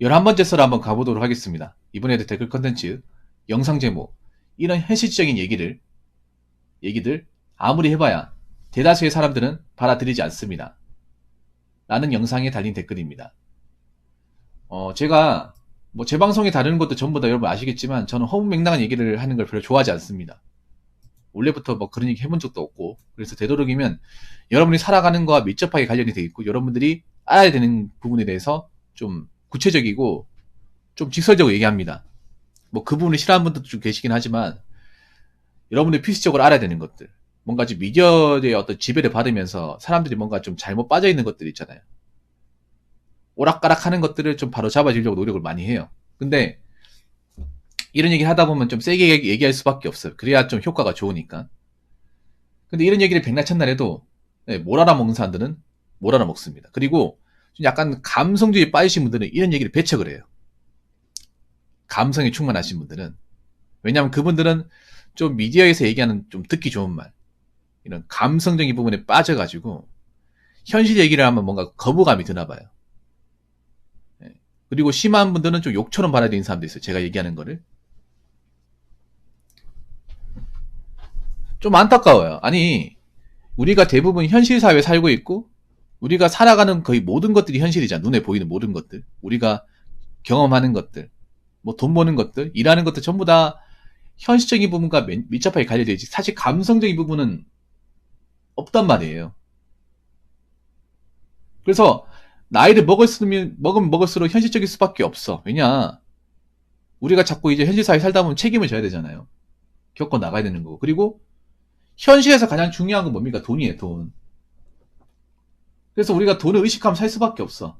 11번째 썰 한번 가보도록 하겠습니다. 이번에도 댓글 컨텐츠, 영상 제목, 이런 현실적인 얘기들 아무리 해봐야 대다수의 사람들은 받아들이지 않습니다. 라는 영상에 달린 댓글입니다. 제가 제 방송에 다루는 것도 전부 다 여러분 아시겠지만 저는 허무맹랑한 얘기를 하는 걸 별로 좋아하지 않습니다. 원래부터 그런 얘기 해본 적도 없고, 그래서 되도록이면 여러분이 살아가는 거와 밀접하게 관련이 되어 있고 여러분들이 알아야 되는 부분에 대해서 좀 구체적이고 좀 직설적으로 얘기합니다. 그 부분을 싫어하는 분들도 좀 계시긴 하지만 여러분들이 필수적으로 알아야 되는 것들, 뭔가 지금 미디어의 어떤 지배를 받으면서 사람들이 뭔가 좀 잘못 빠져있는 것들 있잖아요. 오락가락 하는 것들을 좀 바로 잡아주려고 노력을 많이 해요. 근데 이런 얘기를 하다 보면 좀 세게 얘기할 수밖에 없어요. 그래야 좀 효과가 좋으니까. 근데 이런 얘기를 백날 첫날 해도 못 알아먹는 사람들은 못 알아먹습니다. 그리고 좀 약간 감성주의에 빠지신 분들은 이런 얘기를 배척을 해요. 감성에 충만하신 분들은. 왜냐하면 그분들은 좀 미디어에서 얘기하는 좀 듣기 좋은 말, 이런 감성적인 부분에 빠져가지고 현실 얘기를 하면 뭔가 거부감이 드나 봐요. 그리고 심한 분들은 좀 욕처럼 받아들이는 사람도 있어요. 제가 얘기하는 거를. 좀 안타까워요. 아니, 우리가 대부분 현실 사회에 살고 있고 우리가 살아가는 거의 모든 것들이 현실이잖아. 눈에 보이는 모든 것들, 우리가 경험하는 것들, 돈 버는 것들, 일하는 것들 전부 다 현실적인 부분과 밀접하게 관련되어 있지. 사실 감성적인 부분은 없단 말이에요. 그래서 나이를 먹으면 먹을수록 현실적일 수밖에 없어. 왜냐, 우리가 자꾸 이제 현실 사회에 살다 보면 책임을 져야 되잖아요. 겪어 나가야 되는 거고. 그리고 현실에서 가장 중요한 건 뭡니까? 돈이에요, 돈. 그래서 우리가 돈을 의식하면 살 수밖에 없어.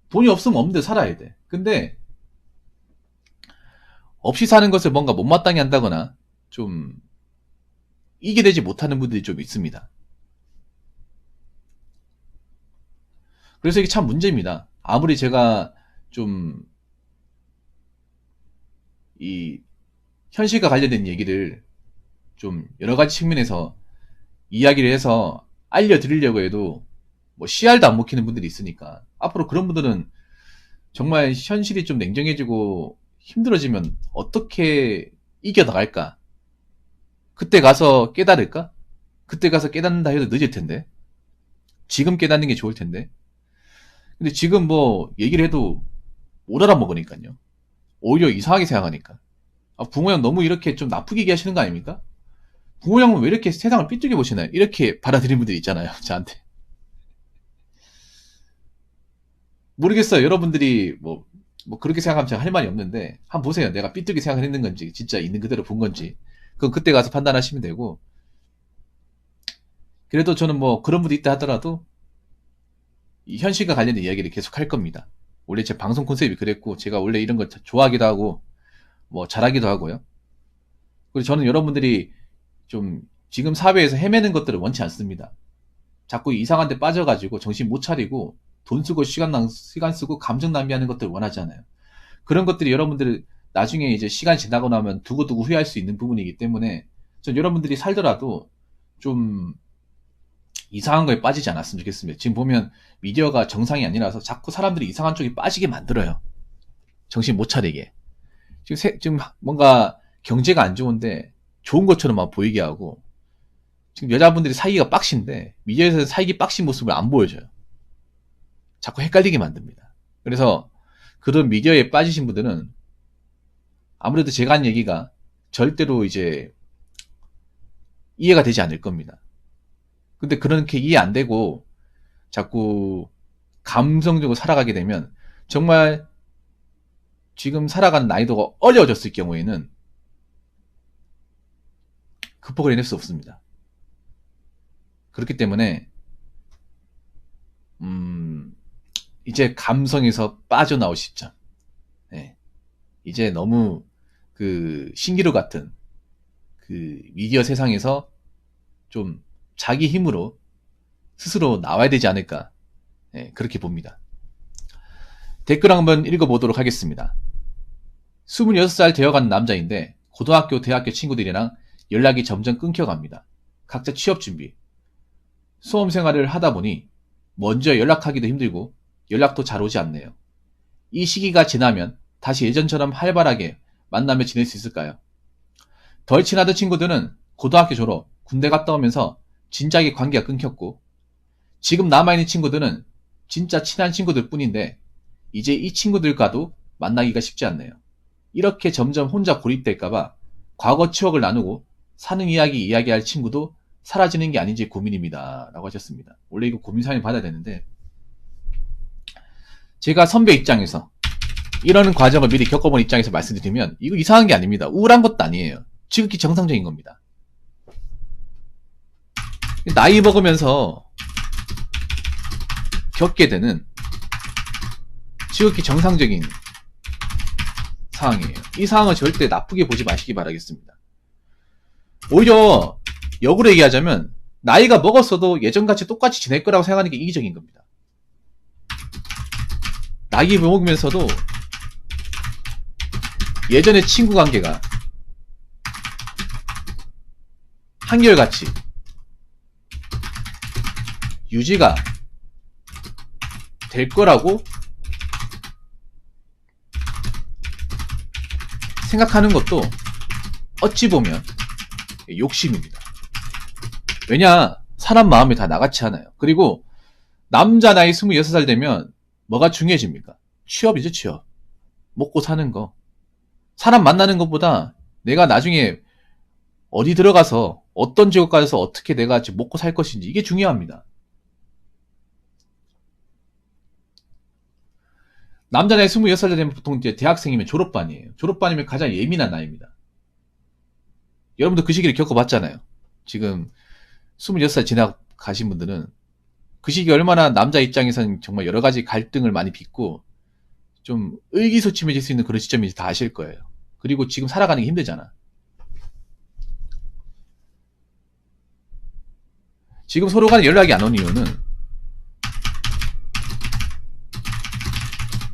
돈이 없으면 없는 데 살아야 돼. 근데 없이 사는 것을 뭔가 못마땅히 한다거나 좀 이겨내지 못하는 분들이 좀 있습니다. 그래서 이게 참 문제입니다. 아무리 제가 좀 이 현실과 관련된 얘기를 좀 여러 가지 측면에서 이야기를 해서 알려드리려고 해도 씨알도 안 먹히는 분들이 있으니까, 앞으로 그런 분들은 정말 현실이 좀 냉정해지고 힘들어지면 어떻게 이겨나갈까? 그때 가서 깨달을까? 그때 가서 깨닫는다 해도 늦을 텐데. 지금 깨닫는 게 좋을 텐데. 근데 지금 얘기를 해도 못 알아먹으니까요. 오히려 이상하게 생각하니까. 부모 형 너무 이렇게 좀 나쁘게 얘기하시는 거 아닙니까? 부모 형은 왜 이렇게 세상을 삐뚤게 보시나요? 이렇게 받아들이는 분들이 있잖아요, 저한테. 모르겠어요. 여러분들이 그렇게 생각하면 제가 할 말이 없는데, 한번 보세요. 내가 삐뚤게 생각을 했는 건지, 진짜 있는 그대로 본 건지. 그건 그때 가서 판단하시면 되고, 그래도 저는 그런 분이 있다 하더라도 이 현실과 관련된 이야기를 계속 할 겁니다. 원래 제 방송 컨셉이 그랬고, 제가 원래 이런 거 좋아하기도 하고 잘하기도 하고요. 그리고 저는 여러분들이 좀 지금 사회에서 헤매는 것들을 원치 않습니다. 자꾸 이상한 데 빠져가지고 정신 못 차리고 돈 쓰고 시간 쓰고 감정 낭비하는 것들을 원하잖아요. 그런 것들이 여러분들 나중에 이제 시간 지나고 나면 두고두고 후회할 수 있는 부분이기 때문에 전 여러분들이 살더라도 좀 이상한 거에 빠지지 않았으면 좋겠습니다. 지금 보면 미디어가 정상이 아니라서 자꾸 사람들이 이상한 쪽에 빠지게 만들어요. 정신 못 차리게. 지금 뭔가 경제가 안 좋은데 좋은 것처럼 막 보이게 하고, 지금 여자분들이 사기가 빡신데 미디어에서 사기 빡신 모습을 안 보여줘요. 자꾸 헷갈리게 만듭니다. 그래서 그런 미디어에 빠지신 분들은 아무래도 제가 한 얘기가 절대로 이제 이해가 되지 않을 겁니다. 근데 그렇게 이해 안 되고 자꾸 감성적으로 살아가게 되면 정말 지금 살아가는 난이도가 어려워졌을 경우에는 극복을 해낼 수 없습니다. 그렇기 때문에 이제 감성에서 빠져나올 시점. 네. 이제 너무 그 신기루 같은 그 미디어 세상에서 좀 자기 힘으로 스스로 나와야 되지 않을까, 네, 그렇게 봅니다. 댓글 한번 읽어보도록 하겠습니다. 26살 되어가는 남자인데 고등학교, 대학교 친구들이랑 연락이 점점 끊겨갑니다. 각자 취업 준비, 수험 생활을 하다 보니 먼저 연락하기도 힘들고 연락도 잘 오지 않네요. 이 시기가 지나면 다시 예전처럼 활발하게 만나며 지낼 수 있을까요? 덜 친하던 친구들은 고등학교 졸업, 군대 갔다 오면서 진작에 관계가 끊겼고, 지금 남아있는 친구들은 진짜 친한 친구들 뿐인데 이제 이 친구들과도 만나기가 쉽지 않네요. 이렇게 점점 혼자 고립될까봐 과거 추억을 나누고 사는 이야기 이야기할 친구도 사라지는 게 아닌지 고민입니다. 라고 하셨습니다. 원래 이거 고민 사연 받아야 되는데, 제가 선배 입장에서 이런 과정을 미리 겪어본 입장에서 말씀드리면 이거 이상한 게 아닙니다. 우울한 것도 아니에요. 지극히 정상적인 겁니다. 나이 먹으면서 겪게 되는 지극히 정상적인 상황이에요. 이 상황을 절대 나쁘게 보지 마시기 바라겠습니다. 오히려 역으로 얘기하자면 나이가 먹었어도 예전같이 똑같이 지낼 거라고 생각하는 게 이기적인 겁니다. 나이 먹으면서도 예전의 친구 관계가 한결같이 유지가 될 거라고 생각하는 것도 어찌 보면 욕심입니다. 왜냐, 사람 마음이 다 나같이 않아요. 그리고 남자 나이 26살 되면 뭐가 중요해집니까? 취업이죠, 취업. 먹고 사는 거. 사람 만나는 것보다 내가 나중에 어디 들어가서 어떤 직업 가서 어떻게 내가 먹고 살 것인지, 이게 중요합니다. 남자 나이 26살 되면 보통 이제 대학생이면 졸업반이에요. 졸업반이면 가장 예민한 나이입니다. 여러분도 그 시기를 겪어봤잖아요. 지금 26살 지나가신 분들은 그 시기 얼마나 남자 입장에서는 정말 여러 가지 갈등을 많이 빚고 좀 의기소침해질 수 있는 그런 시점인지 다 아실 거예요. 그리고 지금 살아가는 게 힘들잖아. 지금 서로 간에 연락이 안 오는 이유는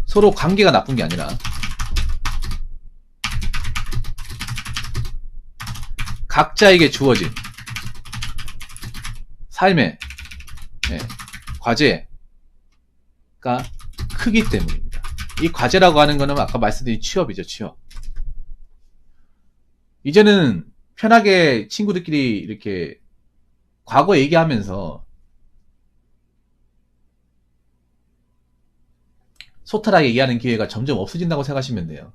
서로 관계가 나쁜 게 아니라 각자에게 주어진 삶의 과제가 크기 때문입니다. 이 과제라고 하는 거는 아까 말씀드린 취업이죠, 취업. 이제는 편하게 친구들끼리 이렇게 과거 얘기하면서 소탈하게 얘기하는 기회가 점점 없어진다고 생각하시면 돼요.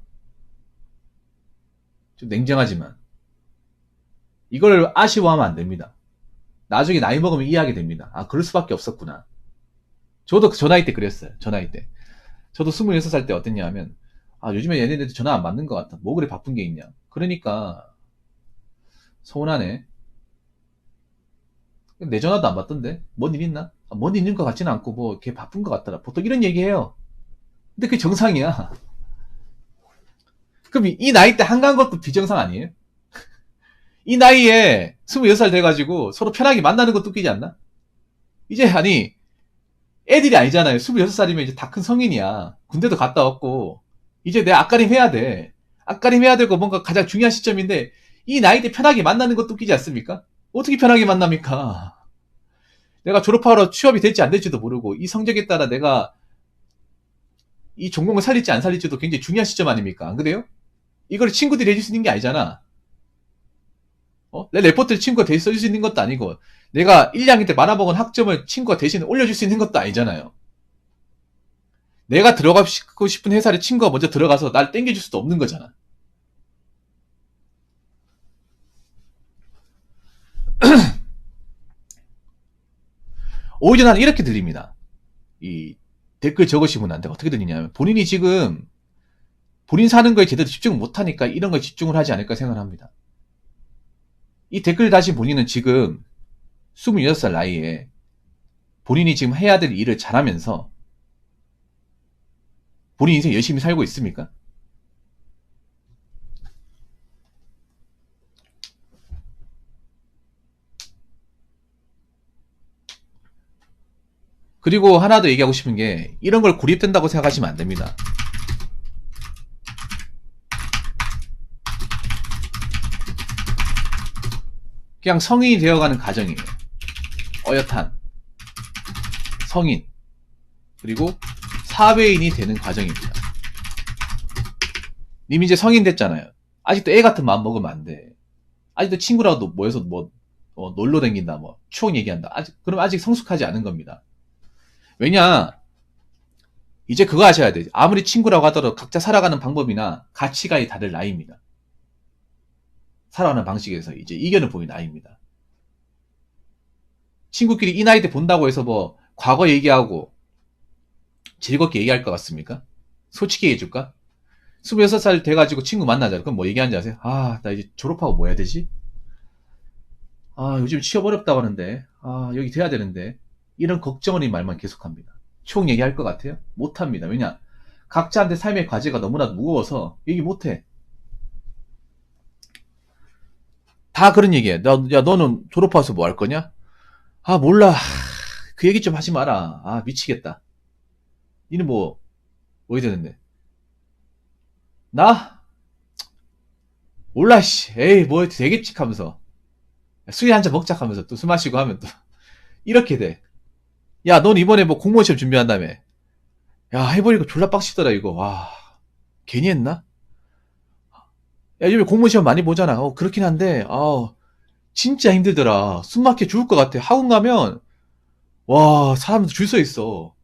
좀 냉정하지만 이걸 아쉬워하면 안 됩니다. 나중에 나이 먹으면 이해하게 됩니다. 아, 그럴 수밖에 없었구나. 저도 저 나이 때 그랬어요. 저 나이 때. 저도 26살 때 어땠냐 하면, 아, 요즘에 얘네들 전화 안 받는 것 같아. 뭐 그래 바쁜 게 있냐. 그러니까 서운하네. 내 전화도 안 받던데? 뭔 일 있나? 아, 뭔 일 있는 것 같지는 않고 뭐 걔 바쁜 것 같더라. 보통 이런 얘기해요. 근데 그게 정상이야. 그럼 이 나이 때 한가한 것도 비정상 아니에요? 이 나이에 26살 돼가지고 서로 편하게 만나는 것도 웃기지 않나? 이제 아니 애들이 아니잖아요. 26살이면 이제 다 큰 성인이야. 군대도 갔다 왔고 이제 내 앞가림 해야 돼. 앞가림 해야 되고 뭔가 가장 중요한 시점인데 이 나이 때 편하게 만나는 것도 웃기지 않습니까? 어떻게 편하게 만납니까? 내가 졸업하러 취업이 될지 안 될지도 모르고 이 성적에 따라 내가 이 전공을 살릴지 안 살릴지도 굉장히 중요한 시점 아닙니까? 안 그래요? 이걸 친구들이 해줄 수 있는 게 아니잖아. 내 레포트를 친구가 대신 써줄 수 있는 것도 아니고 내가 1, 2학년 때 말아먹은 학점을 친구가 대신 올려줄 수 있는 것도 아니잖아요. 내가 들어가고 싶은 회사를 친구가 먼저 들어가서 날 땡겨줄 수도 없는 거잖아. 오히려 나는 이렇게 들립니다. 이 댓글 적으신 분한테 어떻게 들리냐면 본인이 지금 본인 사는 거에 제대로 집중 못하니까 이런 거에 집중을 하지 않을까 생각을 합니다. 이 댓글 다신 본인은 지금 26살 나이에 본인이 지금 해야 될 일을 잘하면서 본인 인생 열심히 살고 있습니까? 그리고 하나 더 얘기하고 싶은 게 이런 걸 고립된다고 생각하시면 안 됩니다. 그냥 성인이 되어가는 과정이에요. 어엿한 성인 그리고 사회인이 되는 과정입니다. 님 이제 성인 됐잖아요. 아직도 애 같은 마음 먹으면 안 돼. 아직도 친구라도 모여서 뭐, 놀러 다닌다, 뭐, 추억 얘기한다. 그럼 아직 성숙하지 않은 겁니다. 왜냐, 이제 그거 아셔야 돼. 아무리 친구라고 하더라도 각자 살아가는 방법이나 가치관이 다를 나이입니다. 살아가는 방식에서 이제 이견을 보이는 나이입니다. 친구끼리 이 나이 때 본다고 해서 뭐, 과거 얘기하고 즐겁게 얘기할 것 같습니까? 솔직히 얘기해줄까? 26살 돼가지고 친구 만나자. 그럼 뭐 얘기하는지 아세요? 아, 나 이제 졸업하고 뭐 해야 되지? 아, 요즘 취업 어렵다고 하는데. 아, 여기 돼야 되는데. 이런 걱정 어린 말만 계속합니다. 총 얘기할 것 같아요? 못합니다. 왜냐? 각자한테 삶의 과제가 너무나도 무거워서 얘기 못해. 다 그런 얘기해. 야, 너는 졸업해서 뭐 할 거냐? 아, 몰라. 그 얘기 좀 하지 마라. 아, 미치겠다. 니는 뭐 해야 되는데? 나? 몰라, 씨. 에이, 뭐 해도 되겠지 하면서. 술이 한잔 먹자 하면서 또 술 마시고 하면 또 이렇게 돼. 야, 넌 이번에 뭐 공무원 시험 준비한다며. 야, 해보니까 졸라 빡시더라, 이거. 와, 괜히 했나? 야, 요즘에 공무원 시험 많이 보잖아. 그렇긴 한데, 진짜 힘들더라. 숨 막혀 죽을 것 같아. 학원 가면, 와, 사람들 줄 서 있어.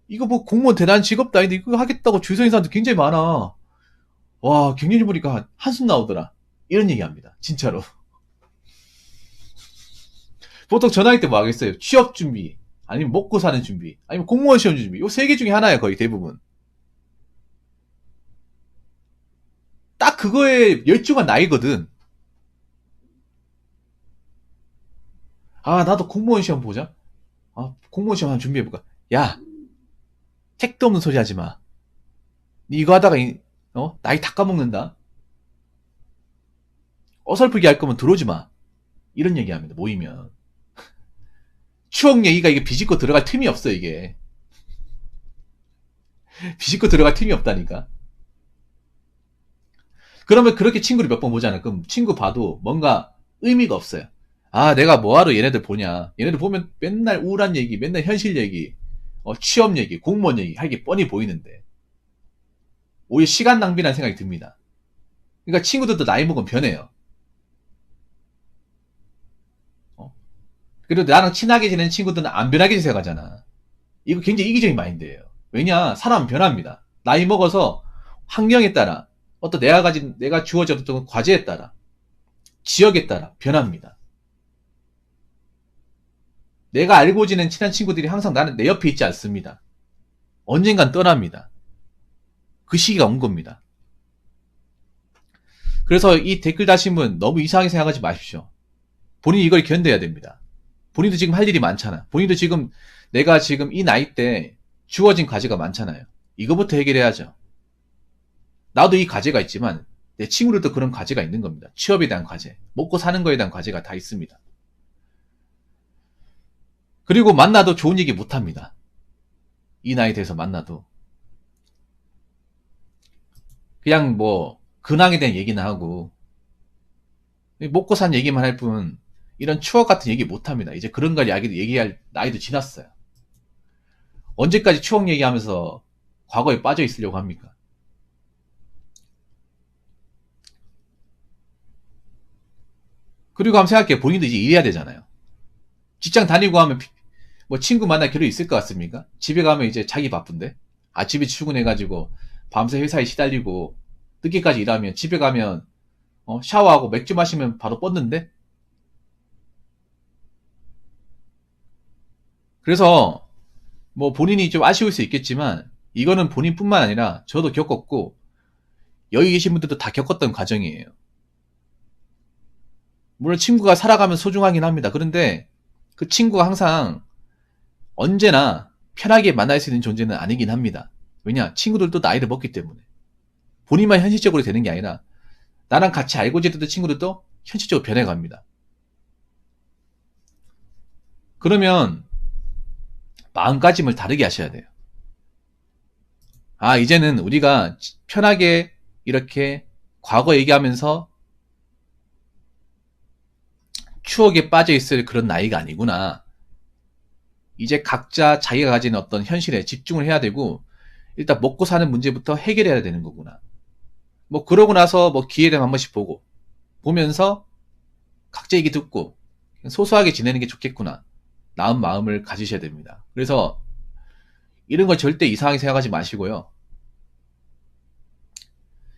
이거 뭐 공무원 대단한 직업도 아닌데, 이거 하겠다고 줄 서 있는 사람들 굉장히 많아. 와, 경력이 보니까 한숨 나오더라. 이런 얘기 합니다. 진짜로. 보통 전화기 때 뭐 하겠어요? 취업 준비, 아니면 먹고 사는 준비, 아니면 공무원 시험 준비. 요 세 개 중에 하나야, 거의 대부분. 딱 그거에 열중한 나이거든. 아, 나도 공무원 시험 보자. 공무원 시험 한번 준비해볼까? 야, 택도 없는 소리 하지 마. 니 이거 하다가, 나이 다 까먹는다. 어설프게 할 거면 들어오지 마. 이런 얘기 합니다, 모이면. 추억 얘기가 이게 비집고 들어갈 틈이 없어, 이게. 비집고 들어갈 틈이 없다니까. 그러면 그렇게 친구를 몇 번 보잖아. 그럼 친구 봐도 뭔가 의미가 없어요. 아, 내가 뭐하러 얘네들 보냐. 얘네들 보면 맨날 우울한 얘기, 맨날 현실 얘기, 취업 얘기, 공무원 얘기 하기 뻔히 보이는데. 오히려 시간 낭비라는 생각이 듭니다. 그러니까 친구들도 나이 먹으면 변해요. 그리고 나랑 친하게 지내는 친구들은 안 변하게 생각하잖아. 이거 굉장히 이기적인 마인드예요. 왜냐, 사람은 변합니다. 나이 먹어서 환경에 따라, 어떤 내가 주어졌던 과제에 따라, 지역에 따라 변합니다. 내가 알고 지낸 친한 친구들이 항상 나는 내 옆에 있지 않습니다. 언젠간 떠납니다. 그 시기가 온 겁니다. 그래서 이 댓글 다신 분 너무 이상하게 생각하지 마십시오. 본인이 이걸 견뎌야 됩니다. 본인도 지금 할 일이 많잖아. 본인도 지금 내가 지금 이 나이 때 주어진 과제가 많잖아요. 이거부터 해결해야죠. 나도 이 과제가 있지만 내 친구들도 그런 과제가 있는 겁니다. 취업에 대한 과제, 먹고 사는 거에 대한 과제가 다 있습니다. 그리고 만나도 좋은 얘기 못합니다. 이 나이 돼서 만나도. 그냥 뭐 근황에 대한 얘기나 하고 먹고 산 얘기만 할 뿐 이런 추억 같은 얘기 못합니다. 이제 그런 걸 얘기할 나이도 지났어요. 언제까지 추억 얘기하면서 과거에 빠져 있으려고 합니까? 그리고 한번 생각해. 본인도 이제 일해야 되잖아요. 직장 다니고 하면 뭐 친구 만날 겨를이 있을 것 같습니까? 집에 가면 이제 자기 바쁜데 아침에 출근해가지고 밤새 회사에 시달리고 늦게까지 일하면 집에 가면 샤워하고 맥주 마시면 바로 뻗는데. 그래서 뭐 본인이 좀 아쉬울 수 있겠지만 이거는 본인뿐만 아니라 저도 겪었고 여기 계신 분들도 다 겪었던 과정이에요. 물론 친구가 살아가면 소중하긴 합니다. 그런데 그 친구가 항상 언제나 편하게 만날 수 있는 존재는 아니긴 합니다. 왜냐? 친구들도 나이를 먹기 때문에. 본인만 현실적으로 되는 게 아니라 나랑 같이 알고 지냈던 친구들도 현실적으로 변해갑니다. 그러면 마음가짐을 다르게 하셔야 돼요. 아, 이제는 우리가 편하게 이렇게 과거 얘기하면서 추억에 빠져 있을 그런 나이가 아니구나. 이제 각자 자기가 가진 어떤 현실에 집중을 해야 되고 일단 먹고 사는 문제부터 해결해야 되는 거구나. 뭐 그러고 나서 뭐 기회 되면 한 번씩 보면서 각자 얘기 듣고 소소하게 지내는 게 좋겠구나. 나은 마음을 가지셔야 됩니다. 그래서 이런 걸 절대 이상하게 생각하지 마시고요.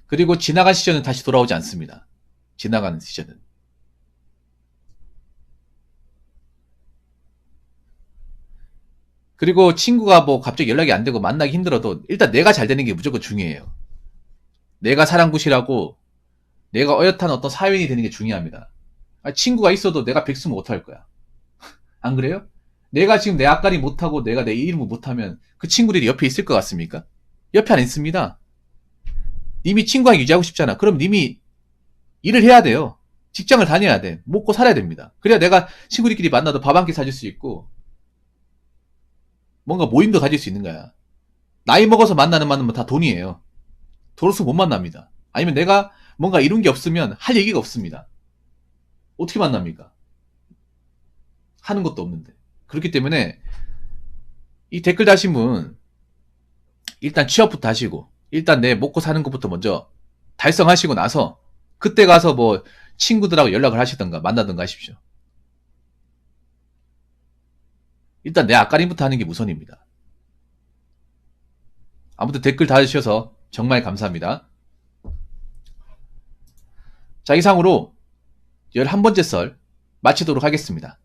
그리고 지나간 시절은 다시 돌아오지 않습니다. 지나가는 시절은. 그리고 친구가 뭐 갑자기 연락이 안 되고 만나기 힘들어도 일단 내가 잘 되는 게 무조건 중요해요. 내가 사랑구실하고 내가 어엿한 어떤 사회인이 되는 게 중요합니다. 친구가 있어도 내가 백수 못할 거야. 안 그래요? 내가 지금 내 앞가림 못하고 내가 내 이름을 못하면 그 친구들이 옆에 있을 것 같습니까? 옆에 안 있습니다. 님이 친구랑 유지하고 싶잖아. 그럼 님이 일을 해야 돼요. 직장을 다녀야 돼. 먹고 살아야 됩니다. 그래야 내가 친구들끼리 만나도 밥 한 끼 사줄 수 있고 뭔가 모임도 가질 수 있는 거야. 나이 먹어서 만나는 다 돈이에요. 돈 없으면 못 만납니다. 아니면 내가 뭔가 이룬 게 없으면 할 얘기가 없습니다. 어떻게 만납니까? 하는 것도 없는데. 그렇기 때문에 이 댓글 다신 분 일단 취업부터 하시고 일단 내 먹고 사는 것부터 먼저 달성하시고 나서 그때 가서 뭐 친구들하고 연락을 하시던가 만나던가 하십시오. 일단 내 앞가림부터 하는 게 우선입니다. 아무튼 댓글 달아주셔서 정말 감사합니다. 자, 이상으로 11번째 썰 마치도록 하겠습니다.